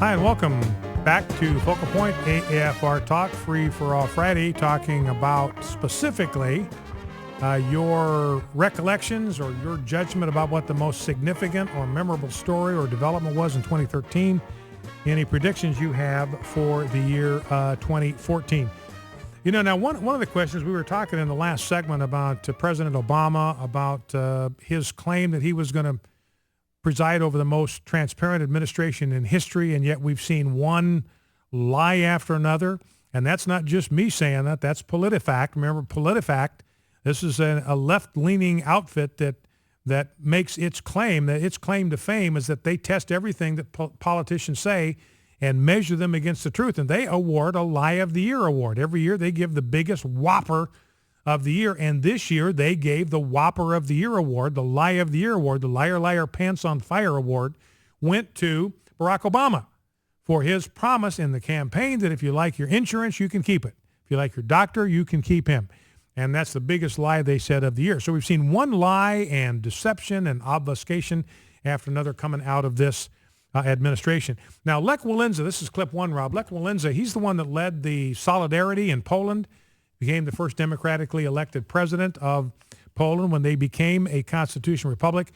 Hi, and welcome back to Focal Point AFR Talk, Free for All Friday, talking about specifically your recollections or your judgment about what the most significant or memorable story or development was in 2013. Any predictions you have for the year 2014. You know, now one of the questions we were talking in the last segment about President Obama, about his claim that he was going to preside over the most transparent administration in history, and yet we've seen one lie after another. And that's not just me saying that. That's PolitiFact. Remember, PolitiFact, this is a left-leaning outfit that makes its claim to fame is that they test everything that politicians say and measure them against the truth. And they award a Lie of the Year award. Every year they give the biggest whopper of the year. And this year they gave the Whopper of the Year award, the Lie of the Year award, the Liar Liar Pants on Fire award, went to Barack Obama for his promise in the campaign that if you like your insurance, you can keep it. If you like your doctor, you can keep him. And that's the biggest lie, they said, of the year. So we've seen one lie and deception and obfuscation after another coming out of this administration. Now, Lech Walesa, this is clip one, Rob. Lech Walesa, he's the one that led the Solidarity in Poland, became the first democratically elected president of Poland when they became a constitutional republic.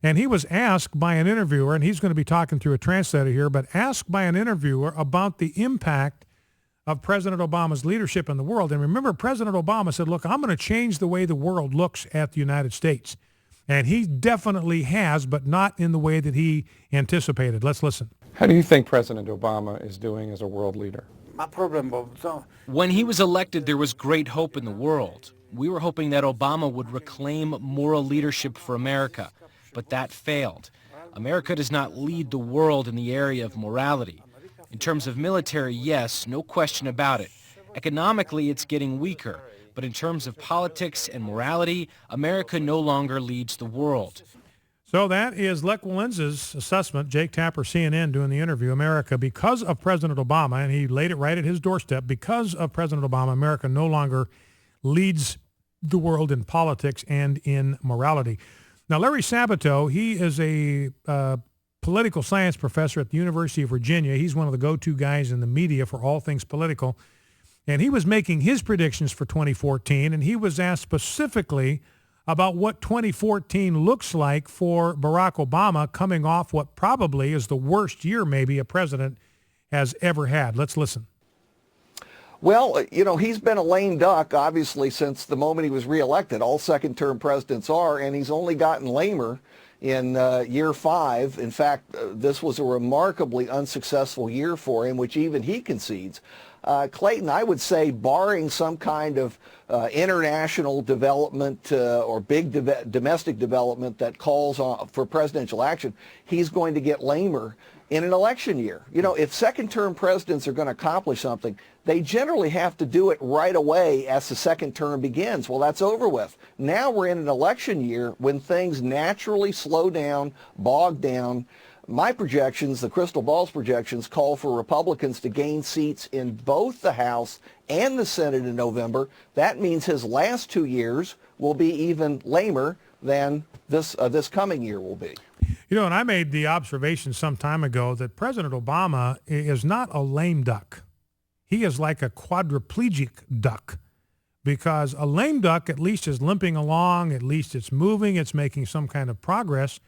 And he was asked by an interviewer, and he's going to be talking through a translator here, but asked by an interviewer about the impact of President Obama's leadership in the world. And remember, President Obama said, look, I'm going to change the way the world looks at the United States. And he definitely has, but not in the way that he anticipated. Let's listen. How do you think President Obama is doing as a world leader? When he was elected, there was great hope in the world. We were hoping that Obama would reclaim moral leadership for America, but that failed. America does not lead the world in the area of morality. In terms of military, yes, no question about it. Economically, it's getting weaker. But in terms of politics and morality, America no longer leads the world. So that is Lech Walesa's assessment. Jake Tapper, CNN, doing the interview. America, because of President Obama, and he laid it right at his doorstep, because of President Obama, America no longer leads the world in politics and in morality. Now, Larry Sabato, he is a political science professor at the University of Virginia. He's one of the go-to guys in the media for all things political. And he was making his predictions for 2014, and he was asked specifically about what 2014 looks like for Barack Obama, coming off what probably is the worst year maybe a president has ever had. Let's listen. Well, you know, he's been a lame duck, obviously, since the moment he was reelected. All second-term presidents are, and he's only gotten lamer in year 5. In fact, this was a remarkably unsuccessful year for him, which even he concedes. Clayton, I would say, barring some kind of international development or big domestic development that calls for presidential action, he's going to get lamer in an election year. You know, if second-term presidents are going to accomplish something, they generally have to do it right away as the second term begins. Well, that's over with. Now we're in an election year when things naturally slow down, bog down. My projections, the crystal ball's projections, call for Republicans to gain seats in both the House and the Senate in November. That means his last 2 years will be even lamer than this coming year will be. You know, and I made the observation some time ago that President Obama is not a lame duck. He is like a quadriplegic duck, because a lame duck at least is limping along, at least it's moving, it's making some kind of progress.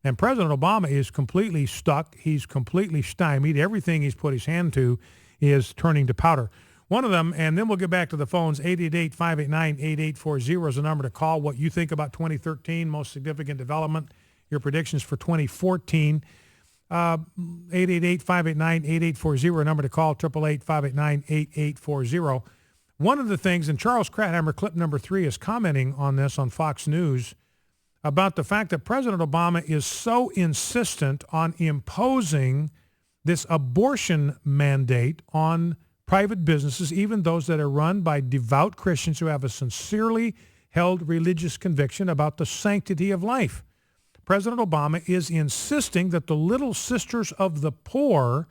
And President Obama is completely stuck. He's completely stymied. Everything he's put his hand to is turning to powder. One of them, and then we'll get back to the phones, 888-589-8840 is the number to call. What you think about 2013, most significant development, your predictions for 2014. 888-589-8840, number to call, 888-589-8840. One of the things, and Charles Krauthammer, clip number 3, is commenting on this on Fox News, about the fact that President Obama is so insistent on imposing this abortion mandate on private businesses, even those that are run by devout Christians who have a sincerely held religious conviction about the sanctity of life. President Obama is insisting that the Little Sisters of the Poor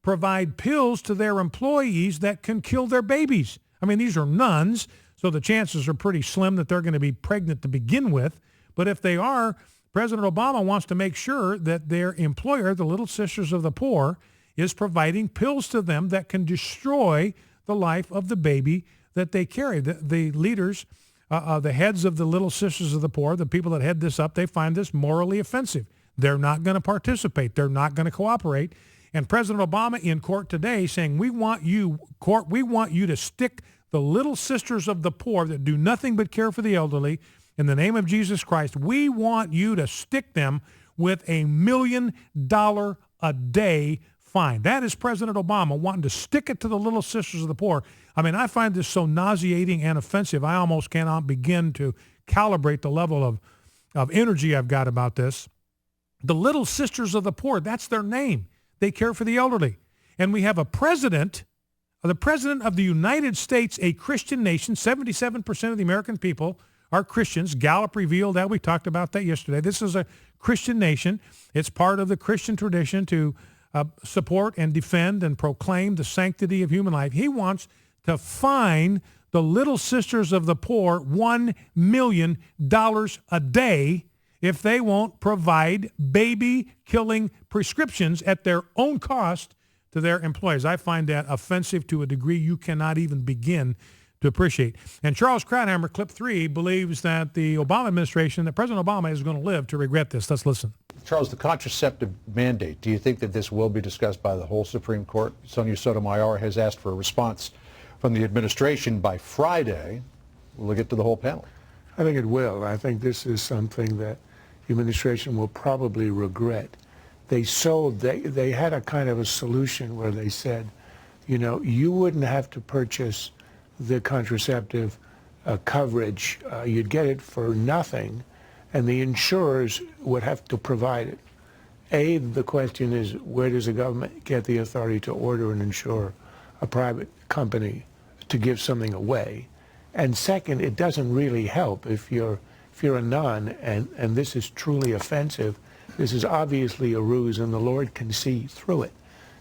provide pills to their employees that can kill their babies. I mean, these are nuns, so the chances are pretty slim that they're going to be pregnant to begin with. But if they are, President Obama wants to make sure that their employer, the Little Sisters of the Poor, is providing pills to them that can destroy the life of the baby that they carry. The leaders, the heads of the Little Sisters of the Poor, the people that head this up, they find this morally offensive. They're not going to participate. They're not going to cooperate. And President Obama in court today saying, we want you to stick the Little Sisters of the Poor that do nothing but care for the elderly in the name of Jesus Christ. We want you to stick them with $1 million a day fine. That is President Obama wanting to stick it to the Little Sisters of the Poor. I mean, I find this so nauseating and offensive. I almost cannot begin to calibrate the level of energy I've got about this. The Little Sisters of the Poor, that's their name. They care for the elderly. And we have the president of the United States, a Christian nation. 77% of the American people are Christians. Gallup revealed that. We talked about that yesterday. This is a Christian nation. It's part of the Christian tradition to support and defend and proclaim the sanctity of human life. He wants to fine the Little Sisters of the Poor $1 million a day if they won't provide baby-killing prescriptions at their own cost to their employees. I find that offensive to a degree you cannot even begin to appreciate. And Charles Krauthammer, clip 3, believes that the Obama administration, that President Obama is going to live to regret this. Let's listen. Charles, the contraceptive mandate, do you think that this will be discussed by the whole Supreme Court? Sonia Sotomayor has asked for a response from the administration by Friday. Will it get to the whole panel? I think it will. I think this is something that the administration will probably regret. They had a kind of a solution where they said, you know, you wouldn't have to purchase the contraceptive coverage. You'd get it for nothing, and the insurers would have to provide it. The question is, where does the government get the authority to order and insure a private company to give something away? And second, it doesn't really help if you're a nun and this is truly offensive. This is obviously a ruse, and the Lord can see through it.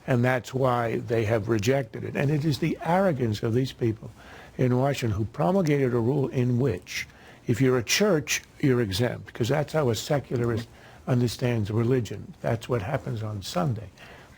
And that's why they have rejected it. And it is the arrogance of these people in Washington who promulgated a rule in which if you're a church, you're exempt, because that's how a secularist understands religion. That's what happens on Sunday.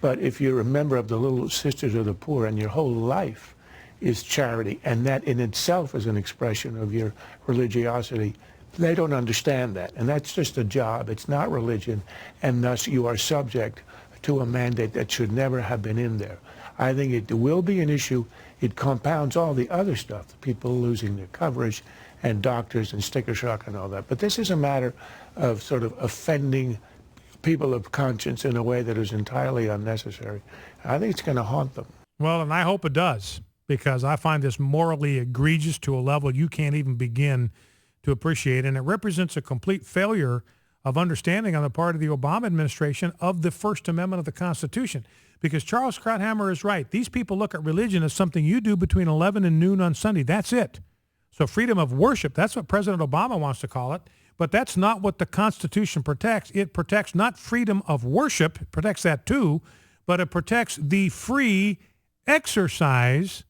But if you're a member of the Little Sisters of the Poor and your whole life is charity, and that in itself is an expression of your religiosity, they don't understand that. And that's just a job. It's not religion. And thus you are subject to a mandate that should never have been in there. I think it will be an issue. It compounds all the other stuff, the people losing their coverage and doctors and sticker shock and all that. But this is a matter of sort of offending people of conscience in a way that is entirely unnecessary. I think it's going to haunt them. Well, and I hope it does, because I find this morally egregious to a level you can't even begin to appreciate. And it represents a complete failure of understanding on the part of the Obama administration of the First Amendment of the Constitution. Because Charles Krauthammer is right. These people look at religion as something you do between 11 and noon on Sunday. That's it. So freedom of worship, that's what President Obama wants to call it. But that's not what the Constitution protects. It protects not freedom of worship, it protects that too, but it protects the free exercise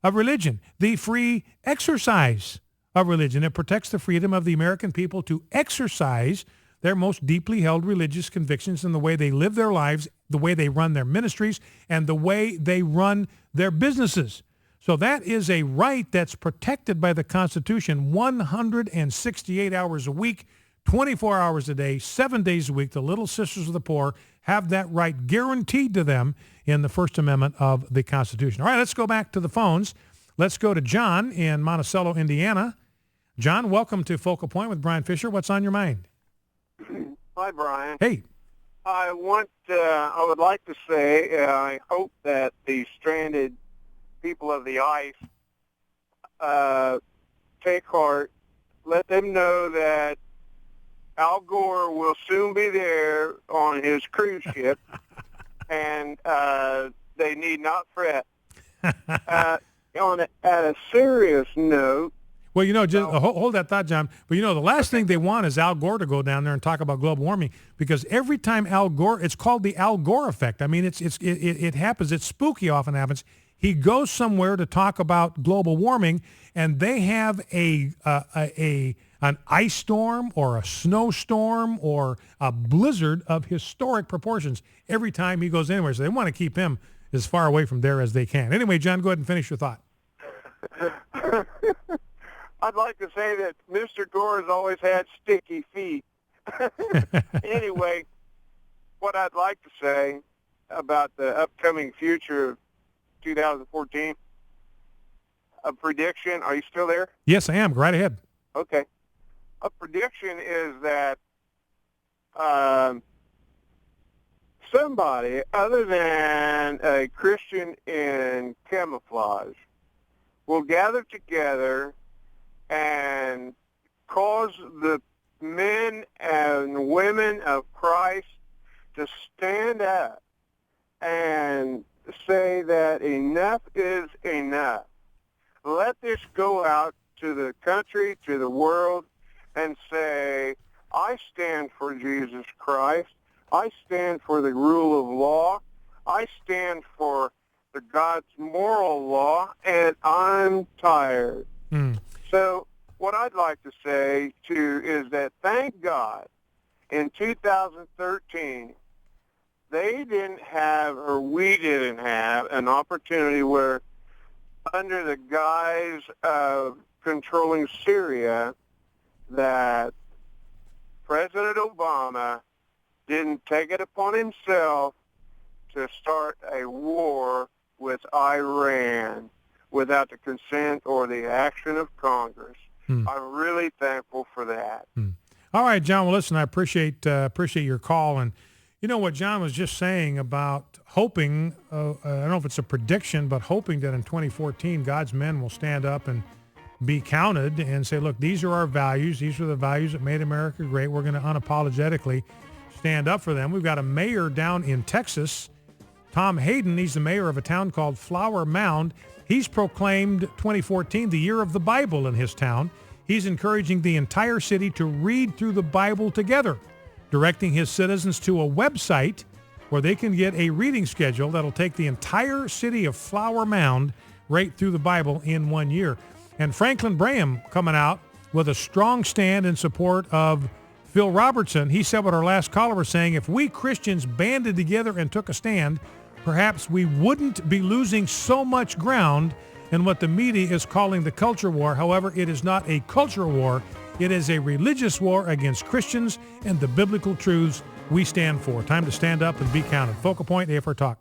of religion. The free exercise of religion. It protects the freedom of the American people to exercise their most deeply held religious convictions in the way they live their lives, the way they run their ministries, and the way they run their businesses. So that is a right that's protected by the Constitution 168 hours a week, 24 hours a day, 7 days a week. The Little Sisters of the Poor have that right guaranteed to them in the First Amendment of the Constitution. All right, let's go back to the phones. Let's go to John in Monticello, Indiana. John, welcome to Focal Point with Brian Fisher. What's on your mind? Hi, Brian. Hey. I would like to say I hope that the stranded people of the ice take heart. Let them know that Al Gore will soon be there on his cruise ship, and they need not fret. At a serious note, well, you know, just hold that thought, John. But, you know, the last thing they want is Al Gore to go down there and talk about global warming, because every time Al Gore, it's called the Al Gore effect. I mean, it happens. It's spooky often happens. He goes somewhere to talk about global warming, and they have a an ice storm or a snowstorm or a blizzard of historic proportions every time he goes anywhere. So they want to keep him as far away from there as they can. Anyway, John, go ahead and finish your thought. I'd like to say that Mr. Gore has always had sticky feet. Anyway, what I'd like to say about the upcoming future of 2014, a prediction. Are you still there? Yes, I am. Go right ahead. Okay. A prediction is that somebody other than a Christian in camouflage will gather together and cause the men and women of Christ to stand up and say that enough is enough. Let this go out to the country, to the world, and say, I stand for Jesus Christ. I stand for the rule of law. I stand for the God's moral law, and I'm tired. So what I'd like to say, too, is that thank God in 2013, they didn't have, or we didn't have, an opportunity where under the guise of controlling Syria, that President Obama didn't take it upon himself to start a war with Iran without the consent or the action of Congress. I'm really thankful for that. All right, John. Well, listen, I appreciate your call. And you know what John was just saying about hoping, I don't know if it's a prediction, but hoping that in 2014, God's men will stand up and be counted and say, look, these are our values. These are the values that made America great. We're going to unapologetically stand up for them. We've got a mayor down in Texas, Tom Hayden. He's the mayor of a town called Flower Mound. He's proclaimed 2014 the year of the Bible in his town. He's encouraging the entire city to read through the Bible together, directing his citizens to a website where they can get a reading schedule that'll take the entire city of Flower Mound right through the Bible in 1 year. And Franklin Graham coming out with a strong stand in support of Phil Robertson. He said what our last caller was saying, if we Christians banded together and took a stand, perhaps we wouldn't be losing so much ground in what the media is calling the culture war. However, it is not a culture war. It is a religious war against Christians and the biblical truths we stand for. Time to stand up and be counted. Focal Point, AFR Talk.